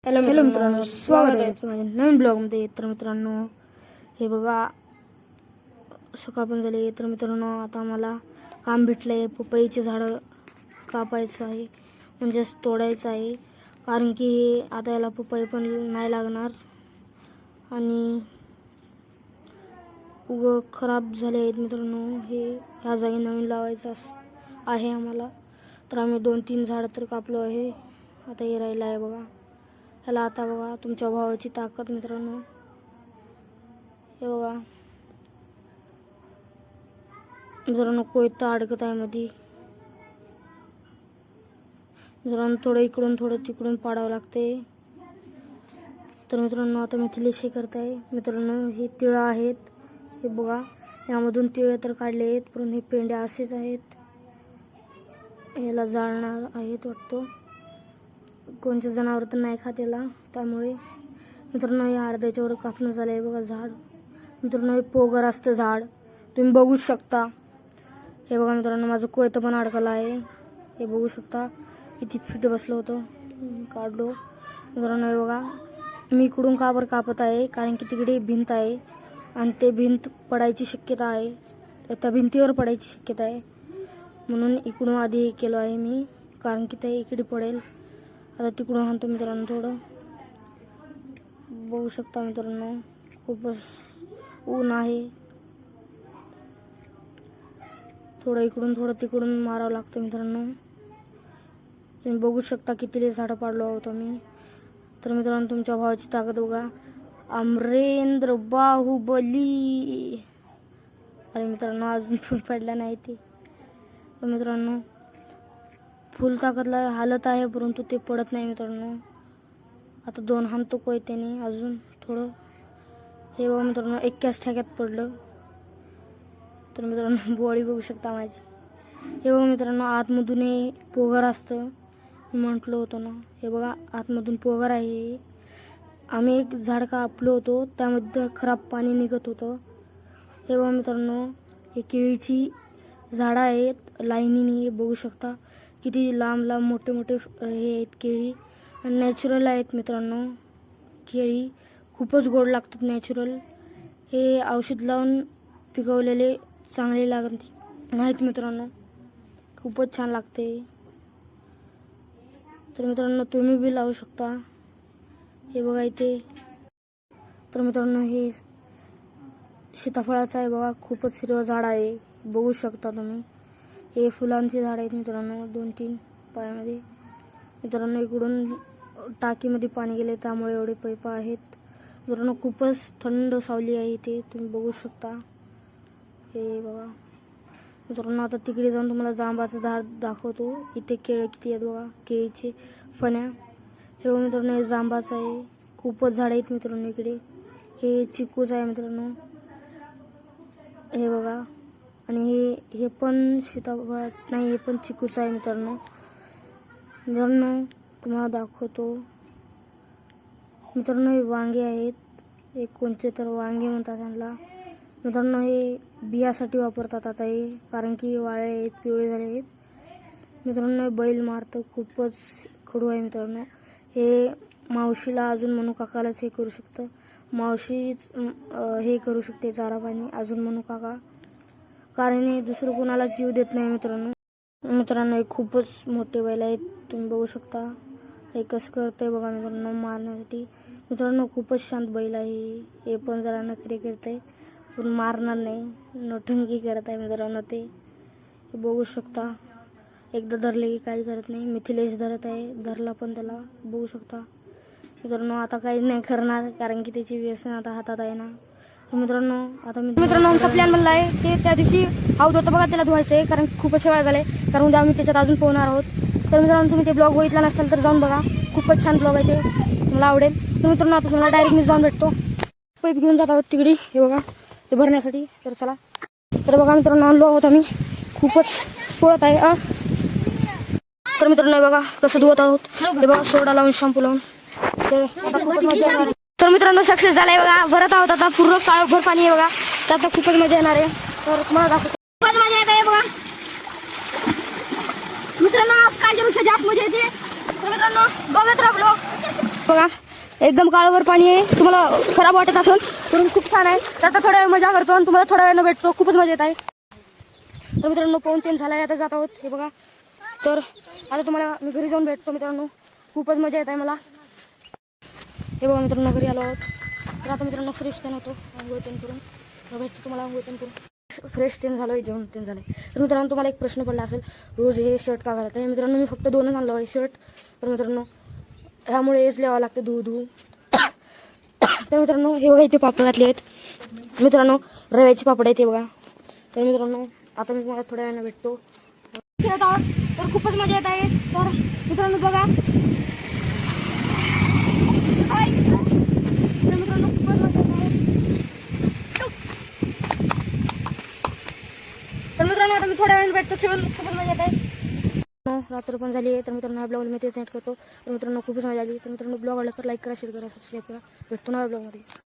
Hello मित्रांनो, स्वागत आहे माझ्या नवीन ब्लॉगमध्ये. तर मित्रांनो, हे बघा सकाळ पण झाली. तर मित्रांनो, आता मला काम भेटलं आहे. पपईचे झाडं कापायचं आहे, म्हणजेच तोडायचं आहे. कारण की आता याला पपई पण नाही लागणार आणि खराब झाले आहेत मित्रांनो. हे ह्या जागी नवीन लावायचं आहे आम्हाला. तर आम्ही 2-3 झाडं तर कापलो आहे. आता हे राहिलं आहे बघा. ह्याला आता बघा तुमच्या भावाची ताकद मित्रांनो. हे बघा मित्रांनो, कोयता अडकत आहे मध्ये. मित्रांनो, थोडं इकडून थोडं तिकडून पाडावं लागते. तर मित्रांनो, आता मिथिलेश हे करत आहे. मित्रांनो, हे तिळं आहेत. हे बघा, यामधून तिळे तर काढले आहेत, पण हे पेंड्या असेच आहेत. याला जाळणार आहेत वाटतं. कोणते जनावर तर नाही खात याला, त्यामुळे मित्रांनो हे अर्ध्याच्या वर कापणं झालं आहे बघा झाड. मित्रांनो, हे पोगर असतं झाड, तुम्ही बघू शकता. हे बघा मित्रांनो, माझं कोयतं पण अडकलं आहे. हे बघू शकता किती फिट बसलं होतं, काढलो. मित्रांनो, हे बघा मी इकडून का बरं कापत आहे, कारण की तिकडे भिंत आहे आणि ते भिंत पडायची शक्यता आहे. त्या भिंतीवर पडायची शक्यता आहे, म्हणून इकडून आधी हे केलं आहे मी, कारण की ते इकडे पडेल. आता तिकडून आणतो मित्रांनो. थोडं बघू शकता मित्रांनो, खूपच ऊन आहे. थोडं इकडून थोडं तिकडून मारावं लागतं मित्रांनो. तुम्ही बघू शकता किती झाडं पाडलो आहोत आम्ही. तर मित्रांनो, तुमच्या भावाची ताकद बघा. अमरेंद्र बाहुबली. अरे मित्रांनो, अजून फुल पडला नाही ते. तर मित्रांनो, फुल ताकदला हालत आहे, परंतु ते पडत नाही मित्रांनो. आता 2 हाणतो कोयत्याने अजून थोडं. हे बघा मित्रांनो, एकाच ठेक्यात पडलं. तर मित्रांनो, बॉडी बघू शकता माझी. हे बघा मित्रांनो, आतमधून हे पोगर असतं, मी म्हटलं होतं ना. हे बघा, आतमधून पोगर आहे. आम्ही एक झाड कापलो होतो, त्यामध्ये खराब पाणी निघत होतं. हे बघा मित्रांनो, हे केळीची झाडं आहेत लाईनीने. बघू शकता किती लांब लांब मोठे मोठे हे आहेत केळी, आणि नॅचरल आहेत मित्रांनो. केळी खूपच गोड लागतात नॅचरल. हे औषध लावून पिकवलेले चांगले लागत नाहीत मित्रांनो, खूपच छान लागते. तर मित्रांनो, तुम्ही बी लावू शकता. हे बघा इथे. तर मित्रांनो, हे सीताफळाचं आहे बघा, खूपच हिरवं झाड आहे, बघू शकता तुम्ही. हे फुलांचे झाड आहेत मित्रांनो, 2-3 पायामध्ये. मित्रांनो, इकडून टाकीमध्ये पाणी गेले, त्यामुळे एवढे पैप आहेत मित्रांनो. खूपच थंड सावली आहे इथे, तुम्ही बघू शकता. हे बघा मित्रांनो, आता तिकडे जाऊन तुम्हाला जांबाचं झाड दाखवतो. इथे केळं किती आहेत बघा, केळीचे फण्या. हे बघा मित्रांनो, हे जांबाचं आहे. खूपच झाड आहेत मित्रांनो इकडे. हे चिकूच आहे मित्रांनो, हे बघा. आणि हे पण सीताफळाचं नाही, हे पण चिकूच आहे मित्रांनो. मित्रांनो, तुम्हाला दाखवतो. मित्रांनो, हे वांगे आहेत. हे कोणते तर वांगे म्हणतात त्यांना मित्रांनो. हे बियासाठी वापरतात आता हे, कारण की वाळे आहेत, पिवळे झाले आहेत मित्रांनो. बैल मारतं, खूपच खडू आहे मित्रांनो. हे मावशीला अजून म्हणू काकालाच हे करू शकतं. मावशीच हे करू शकते चारा पाणी, अजून म्हणू काका, कारण हे दुसरं कोणाला जीव देत नाही मित्रांनो. मित्रांनो, हे खूपच मोठे बैल आहेत, तुम्ही बघू शकता. हे कसं करतंय बघा मित्रांनो, मारण्यासाठी. मित्रांनो, खूपच शांत बैल आहे. हे पण जरा नखरे करतंय, पण मारणार नाही, नोटंकी करत आहे मित्रांनो ते. हे बघू शकता, एकदा धरले की काही करत नाही. मिथिलेश धरत आहे, धरला पण त्याला, बघू शकता मित्रांनो. आता काही नाही करणार, कारण की त्याची व्यसन आता हातात आहे ना. मित्रांनो, आता मित्रांनो, आमचा प्लॅन बनला आहे ते त्या दिवशी हौद होतं बघा, त्याला धुवायचं आहे, कारण खूपच वेळ झाले, कारण उद्या आम्ही त्याच्यात अजून पोहणार आहोत. तर मित्रांनो, तुम्ही ते ब्लॉग बघितला नसेल तर जाऊन बघा, खूपच छान ब्लॉग आहे ते, मला आवडेल. तर मित्रांनो, आता तुम्हाला डायरेक्ट मी जाऊन भेटतो. पाईप घेऊन जात आहोत तिकडे, हे बघा, ते भरण्यासाठी. तर चला. तर बघा मित्रांनो, आणलो आहोत आम्ही, खूपच पोळत आहे. तर मित्रांनो, बघा कसं धुवत आहोत, हे बघा, सोडा लावून शॅम्पू लावून. तर आता खूपच मजा येणार आहे. तर मित्रांनो, सक्सेस झालाय बघा, भरत आहोत आता, पूर्ण काळभर पाणी आहे बघा, त्यात खूपच मजा येणार आहे. तर तुम्हाला दाखवतो, खूपच मजा येत आहे बघा मित्रांनो. आज कालच्यापेक्षा जास्त मजा येते. तर मित्रांनो, बघत राहा ब्लॉग. बघा एकदम काळावर पाणी आहे. तुम्हाला खराब वाटत असेल पण खूप छान आहे. तर आता थोड्या वेळ मजा करतो आणि तुम्हाला थोड्या वेळानं भेटतो. खूपच मजा येत आहे. तर मित्रांनो 2:45 झाला आहे, आता जात आहोत. हे बघा, तर आता तुम्हाला मी घरी जाऊन भेटतो मित्रांनो. खूपच मजा येत आहे मला. हे बघा मित्रांनो, घरी आलो आहोत. तर आता मित्रांनो फ्रेश तेन होतो, आंघोळ तेन करून भेटतो तुम्हाला. आंघोळ तेन करून फ्रेश तेन झालो आहे, जेवण तेन झालं आहे. तर मित्रांनो तुम्हाला एक प्रश्न पडला असेल, रोज हे शर्ट का घालत आहे. मित्रांनो मी फक्त 2च आणलो आहे शर्ट. तर मित्रांनो ह्यामुळे हेच लिहावं लागतं धू. तर मित्रांनो हे बघा, इथे पापड घातले आहेत मित्रांनो, रव्याचे पापड आहेत हे बघा. तर मित्रांनो आता मी तुम्हाला थोड्या वेळानं भेटतो. खेळत आहोत तर खूपच मजा येत आहे. तर मित्रांनो बघा, तर मित्रांनो खूपच मजा येत आहे. तर मित्रांनो आता मी थोड्या वेळानं भेटतो, खेळून खूपच मजा येत आहे. रात्र पण झाली आहे. तर मित्रांनो हा ब्लॉग मी ते सेंड करतो. तर मित्रांनो खूपच मजा आली. तर मित्रांनो ब्लॉग आवडला तर लाईक करा, शेअर करा, सबस्क्राईब करा. भेटतो नव्या ब्लॉगमध्ये.